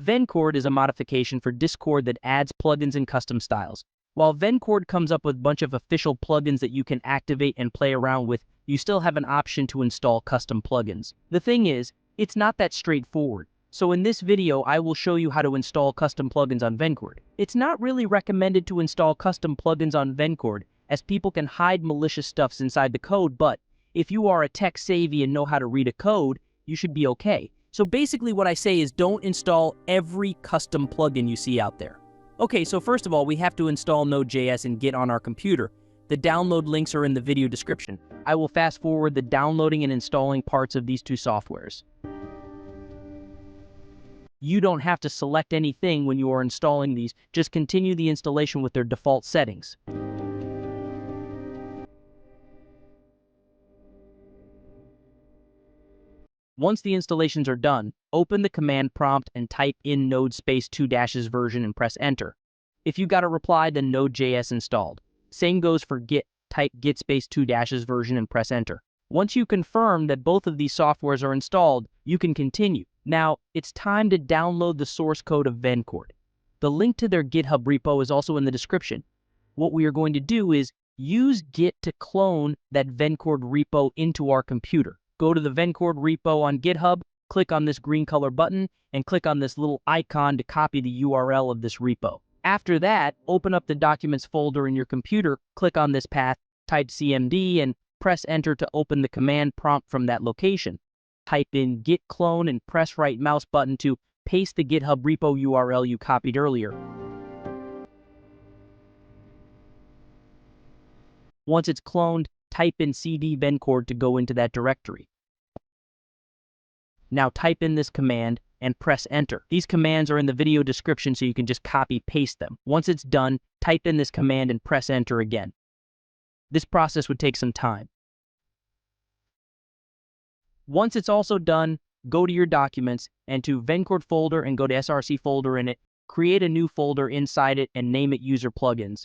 Vencord is a modification for Discord that adds plugins and custom styles. While Vencord comes up with a bunch of official plugins that you can activate and play around with, you still have an option to install custom plugins. The thing is, it's not that straightforward. So in this video, I will show you how to install custom plugins on Vencord. It's not really recommended to install custom plugins on Vencord, as people can hide malicious stuffs inside the code, but if you are a tech savvy and know how to read a code, you should be okay. So basically what I say is don't install every custom plugin you see out there. Okay, so first of all, we have to install Node.js and Git on our computer. The download links are in the video description. I will fast forward the downloading and installing parts of these two softwares. You don't have to select anything when you are installing these, just continue the installation with their default settings. Once the installations are done, open the command prompt and type in node space 2- version and press enter. If you got a reply, then Node.js installed. Same goes for Git, type git space 2- version and press enter. Once you confirm that both of these softwares are installed, you can continue. Now, it's time to download the source code of Vencord. The link to their GitHub repo is also in the description. What we are going to do is use Git to clone that Vencord repo into our computer. Go to the Vencord repo on GitHub, click on this green color button, and click on this little icon to copy the URL of this repo. After that, open up the Documents folder in your computer, click on this path, type cmd, and press enter to open the command prompt from that location. Type in git clone and press right mouse button to paste the GitHub repo URL you copied earlier. Once it's cloned, type in cd Vencord to go into that directory. Now type in this command and press enter. These commands are in the video description so you can just copy-paste them. Once it's done, type in this command and press enter again. This process would take some time. Once it's also done, go to your documents and to Vencord folder and go to src folder in it, create a new folder inside it and name it userplugins.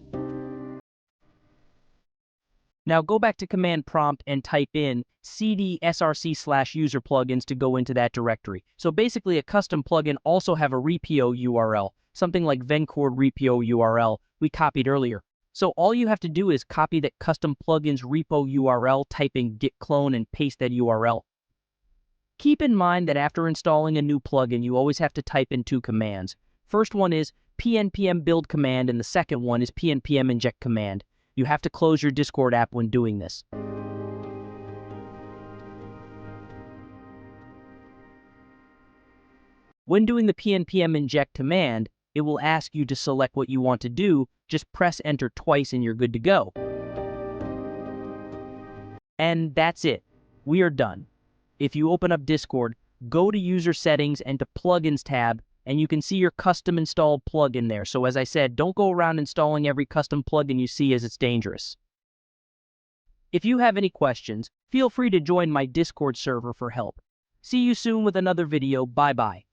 Now go back to command prompt and type in cd src/userplugins to go into that directory. So basically a custom plugin also have a repo URL, something like Vencord repo URL we copied earlier. So all you have to do is copy that custom plugins repo URL, type in git clone and paste that URL. Keep in mind that after installing a new plugin, you always have to type in two commands. First one is pnpm build command and the second one is pnpm inject command. You have to close your Discord app when doing this. When doing the pnpm inject command, it will ask you to select what you want to do. Just press enter twice and you're good to go. And that's it. We are done. If you open up Discord, go to user settings and to plugins tab, and you can see your custom installed plugin there. So as I said, don't go around installing every custom plugin you see as it's dangerous. If you have any questions, feel free to join my Discord server for help. See you soon with another video. Bye-bye.